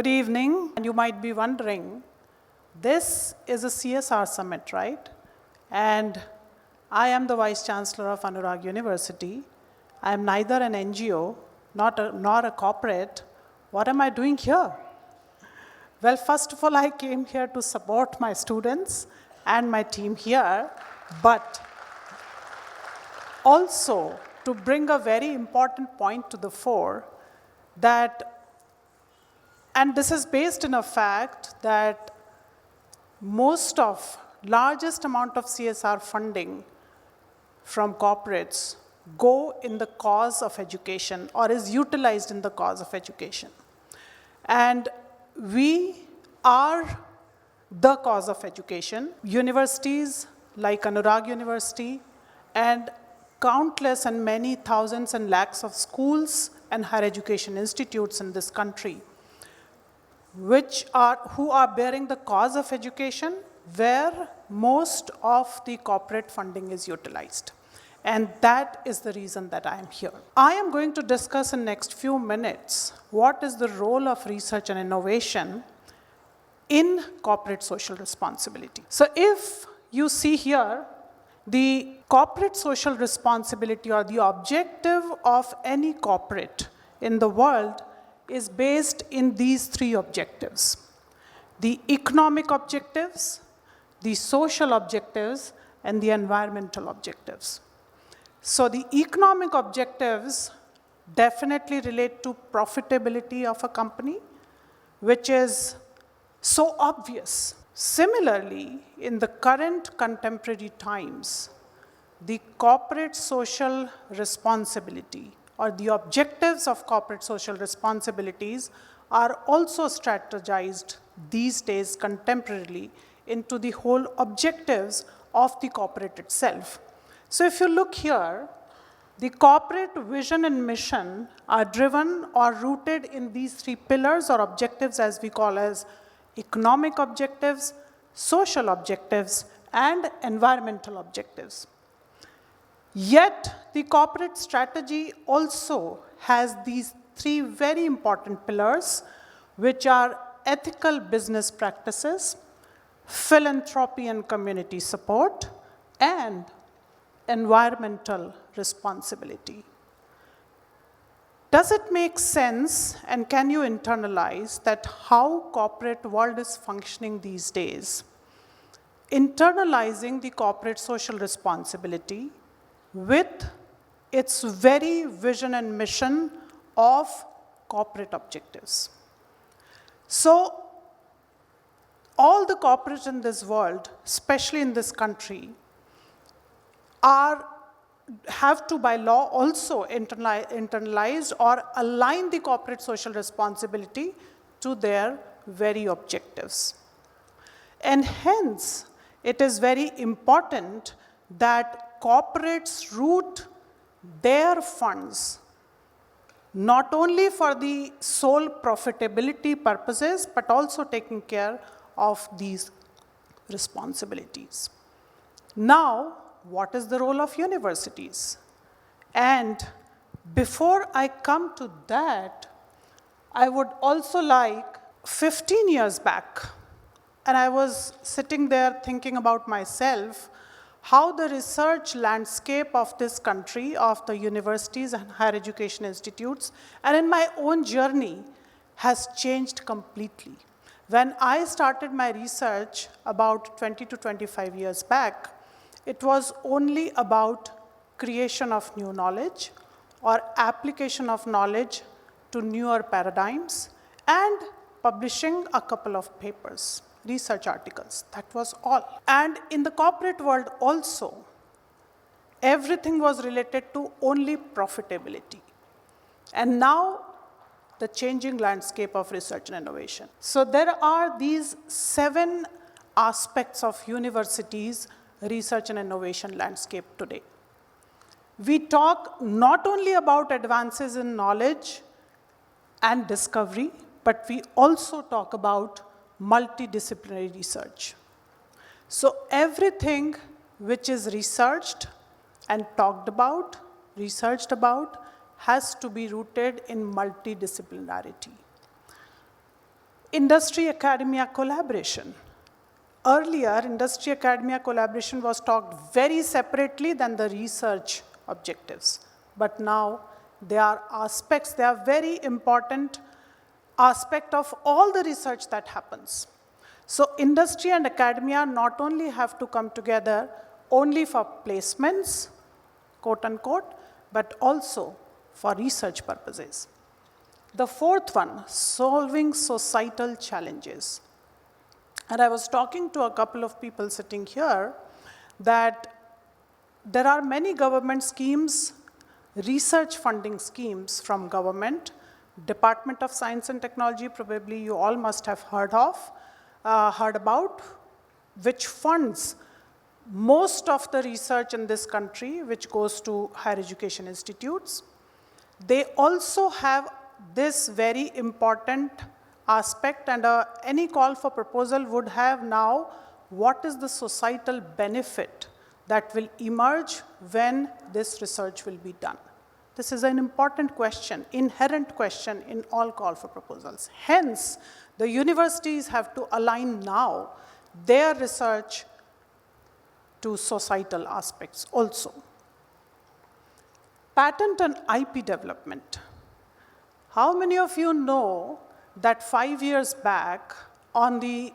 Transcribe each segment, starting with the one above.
Good evening, and you might be wondering, this is a CSR summit, right? And I am the Vice Chancellor of Anurag University. I am neither an NGO, nor a corporate. What am I doing here? Well, first of all, I came here to support my students and my team here, but also to bring a very important point to the fore that, and this is based in a fact that largest amount of CSR funding from corporates go in the cause of education or is utilized in the cause of education. And we are the cause of education. Universities like Anurag University and countless and many thousands and lakhs of schools and higher education institutes in this country who are bearing the cause of education where most of the corporate funding is utilized. And that is the reason that I am here. I am going to discuss in the next few minutes what is the role of research and innovation in corporate social responsibility. So if you see here, the corporate social responsibility or the objective of any corporate in the world is based in these three objectives: the economic objectives, the social objectives, and the environmental objectives. So the economic objectives definitely relate to profitability of a company, which is so obvious. Similarly, in the current contemporary times, the corporate social responsibility or the objectives of corporate social responsibilities are also strategized these days contemporarily into the whole objectives of the corporate itself. So if you look here, the corporate vision and mission are driven or rooted in these three pillars or objectives, as we call as economic objectives, social objectives, and environmental objectives. Yet, the corporate strategy also has these three very important pillars, which are ethical business practices, philanthropy and community support, and environmental responsibility. Does it make sense, and can you internalize that how corporate world is functioning these days? Internalizing the corporate social responsibility with its very vision and mission of corporate objectives. So, all the corporates in this world, especially in this country, have to by law also internalize or align the corporate social responsibility to their very objectives. And hence, it is very important that corporates root their funds not only for the sole profitability purposes, but also taking care of these responsibilities. Now, what is the role of universities? And before I come to that, I would also like 15 years back, and I was sitting there thinking about myself, how the research landscape of this country, of the universities and higher education institutes, and in my own journey has changed completely. When I started my research about 20 to 25 years back, it was only about creation of new knowledge or application of knowledge to newer paradigms and publishing a couple of papers, research articles. That was all. And in the corporate world also, everything was related to only profitability. And now, the changing landscape of research and innovation. So there are these 7 aspects of universities' research and innovation landscape today. We talk not only about advances in knowledge and discovery, but we also talk about multidisciplinary research. So everything which is researched and talked about, researched about, has to be rooted in multidisciplinarity. Industry-academia collaboration. Earlier, industry-academia collaboration was talked very separately than the research objectives. But now, they are very important aspect of all the research that happens. So industry and academia not only have to come together only for placements, quote unquote, but also for research purposes. The fourth one, solving societal challenges. And I was talking to a couple of people sitting here that there are many government schemes, research funding schemes from government, Department of Science and Technology, probably you all must have heard about, which funds most of the research in this country, which goes to higher education institutes. They also have this very important aspect, and any call for proposal would have now, what is the societal benefit that will emerge when this research will be done? This is an important question, inherent question in all call for proposals. Hence, the universities have to align now their research to societal aspects also. Patent and IP development. How many of you know that 5 years back on the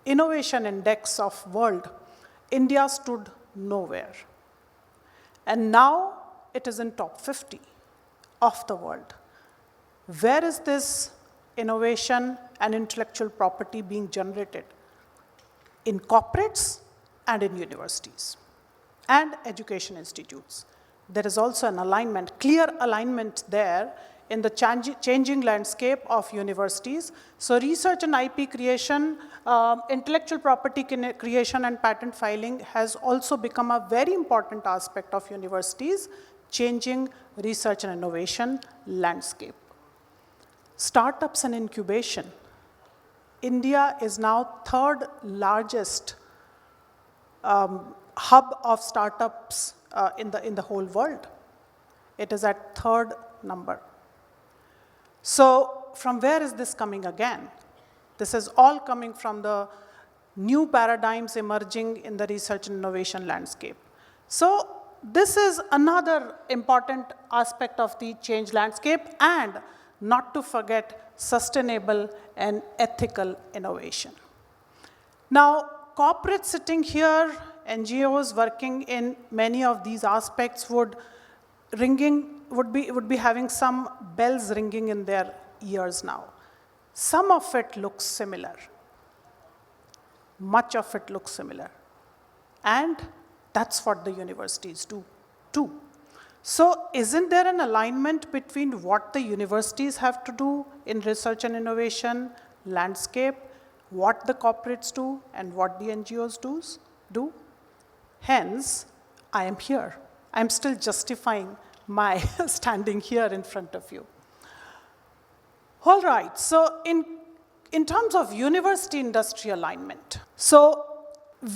innovation index of world, India stood nowhere. And now it is in top 50 of the world. Where is this innovation and intellectual property being generated? In corporates and in universities and education institutes. There is also an alignment, clear alignment there in the changing landscape of universities. So research and IP creation, intellectual property creation and patent filing has also become a very important aspect of universities, changing research and innovation landscape. Startups and incubation. India is now third largest hub of startups in the whole world. It is at third number. So from where is this coming again? This is all coming from the new paradigms emerging in the research and innovation landscape. So this is another important aspect of the change landscape, and not to forget sustainable and ethical innovation. Now, corporates sitting here, NGOs working in many of these aspects would be having some bells ringing in their ears now. Some of it looks similar. Much of it looks similar. And that's what the universities do too. So isn't there an alignment between what the universities have to do in research and innovation landscape, what the corporates do, and what the NGOs do? Hence, I am here. I'm still justifying my standing here in front of you. All right, so in terms of university-industry alignment, so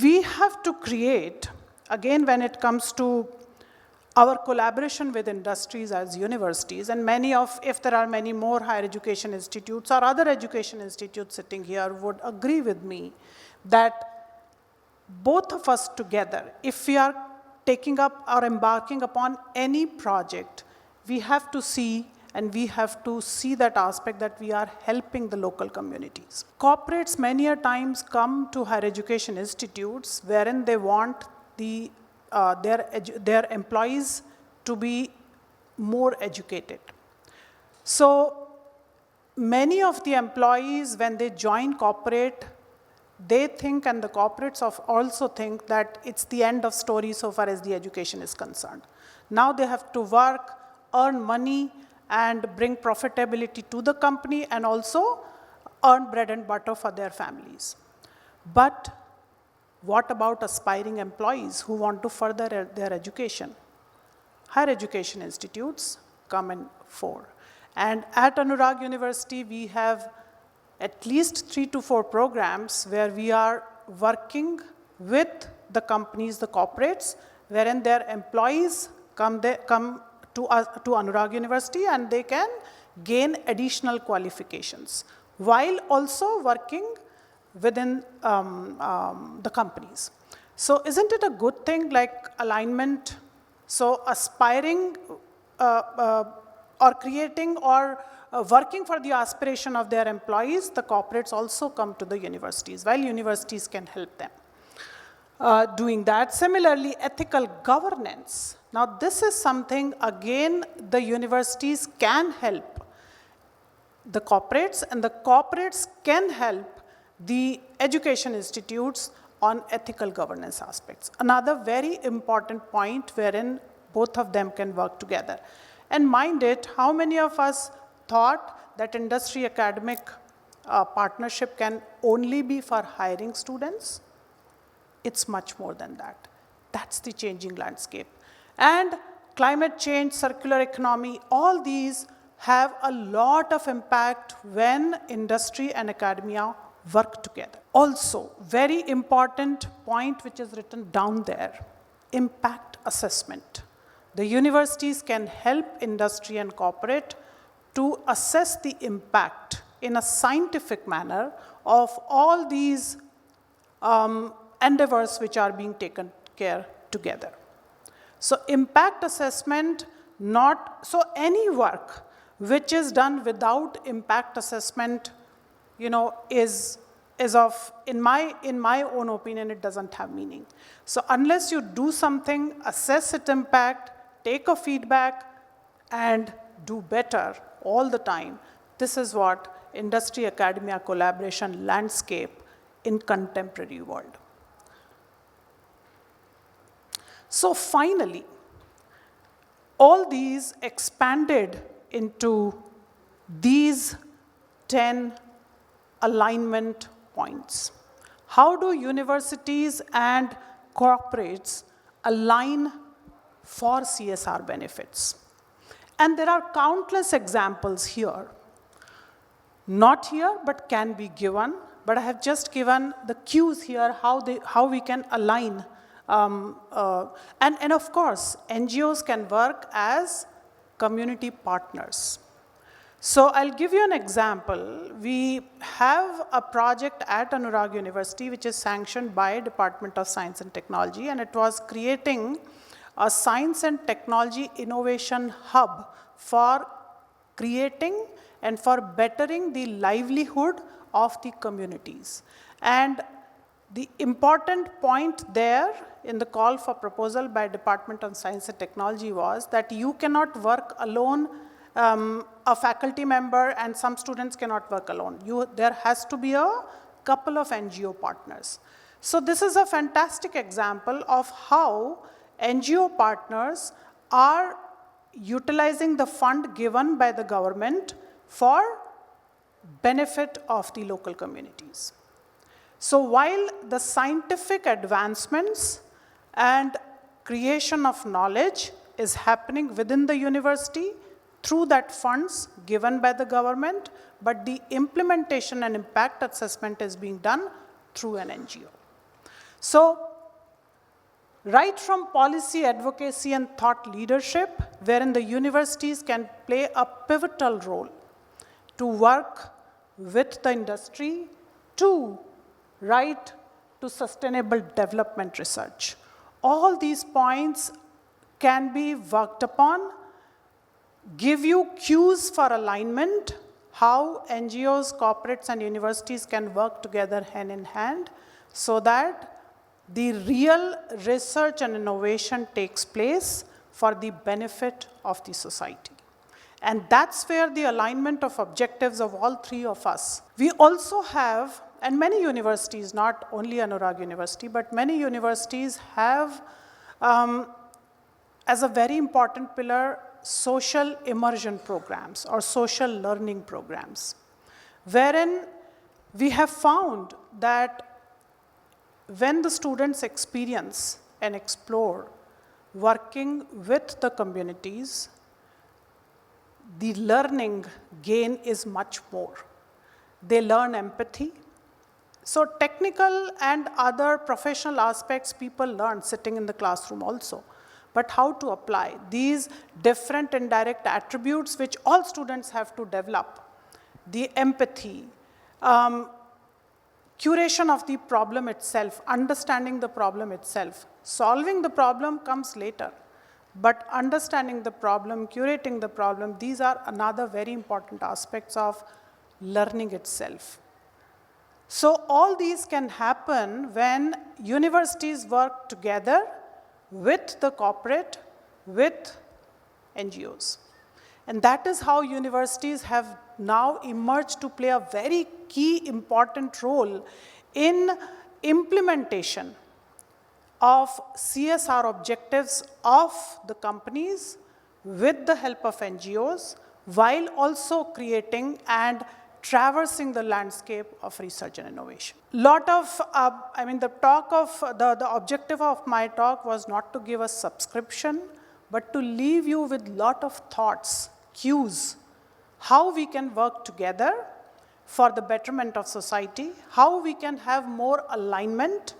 we have to create, again, when it comes to our collaboration with industries as universities, and if there are many more higher education institutes or other education institutes sitting here would agree with me that both of us together, if we are taking up or embarking upon any project, we have to see that aspect that we are helping the local communities. Corporates many a times come to higher education institutes wherein they want their employees to be more educated. So many of the employees, when they join corporate, they think, and the corporates also think, that it's the end of story so far as the education is concerned. Now they have to work, earn money, and bring profitability to the company, and also earn bread and butter for their families. But what about aspiring employees who want to further their education? Higher education institutes come in for. And at Anurag University, we have at least 3 to 4 programs where we are working with the companies, the corporates, wherein their employees come to Anurag University and they can gain additional qualifications. while also working within the companies. So isn't it a good thing, like alignment? So aspiring or creating or working for the aspiration of their employees, the corporates also come to the universities, while universities can help them doing that. Similarly, ethical governance. Now this is something, again, the universities can help the corporates, and the corporates can help the education institutes on ethical governance aspects. Another very important point wherein both of them can work together. And mind it, how many of us thought that industry-academic partnership can only be for hiring students? It's much more than that. That's the changing landscape. And climate change, circular economy, all these have a lot of impact when industry and academia work together. Also, very important point which is written down there, impact assessment. The universities can help industry and corporate to assess the impact in a scientific manner of all these endeavors which are being taken care together. So impact assessment, so any work which is done without impact assessment, is of, in my own opinion, it doesn't have meaning. So unless you do something, assess its impact, take a feedback, and do better all the time, this is what industry-academia collaboration landscape in contemporary world. So finally, all these expanded into these 10 alignment points. How do universities and corporates align for CSR benefits? And there are countless examples here. Not here, but can be given. But I have just given the cues here, how we can align. And of course, NGOs can work as community partners. So I'll give you an example. We have a project at Anurag University which is sanctioned by Department of Science and Technology, and it was creating a science and technology innovation hub for creating and for bettering the livelihood of the communities. And the important point there in the call for proposal by Department of Science and Technology was that you cannot work alone. A faculty member and some students cannot work alone. There has to be a couple of NGO partners. So this is a fantastic example of how NGO partners are utilizing the fund given by the government for benefit of the local communities. So while the scientific advancements and creation of knowledge is happening within the university through that funds given by the government, but the implementation and impact assessment is being done through an NGO. So right from policy advocacy and thought leadership, wherein the universities can play a pivotal role to work with the industry to right to sustainable development research. All these points can be worked upon, give you cues for alignment, how NGOs, corporates, and universities can work together hand in hand so that the real research and innovation takes place for the benefit of the society. And that's where the alignment of objectives of all three of us. We also have, and many universities, not only Anurag University, but many universities have, as a very important pillar, social immersion programs or social learning programs, wherein we have found that when the students experience and explore working with the communities, the learning gain is much more. They learn empathy. So technical and other professional aspects people learn sitting in the classroom also. But how to apply these different and direct attributes which all students have to develop, the empathy, Curation of the problem itself, understanding the problem itself. Solving the problem comes later, but understanding the problem, curating the problem, these are another very important aspects of learning itself. So all these can happen when universities work together with the corporate, with NGOs. And that is how universities have now emerged to play a very key important role in implementation of CSR objectives of the companies with the help of NGOs, while also creating and traversing the landscape of research and innovation. The objective of my talk was not to give a subscription, but to leave you with lot of thoughts, cues, how we can work together for the betterment of society, how we can have more alignment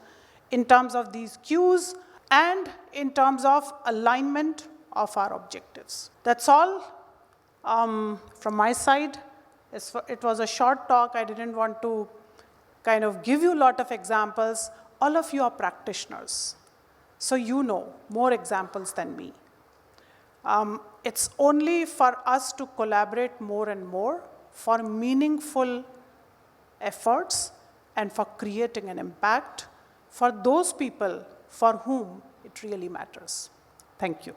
in terms of these cues and in terms of alignment of our objectives. That's all from my side. It was a short talk. I didn't want to kind of give you a lot of examples. All of you are practitioners, so you know more examples than me. It's only for us to collaborate more and more for meaningful efforts and for creating an impact for those people for whom it really matters. Thank you.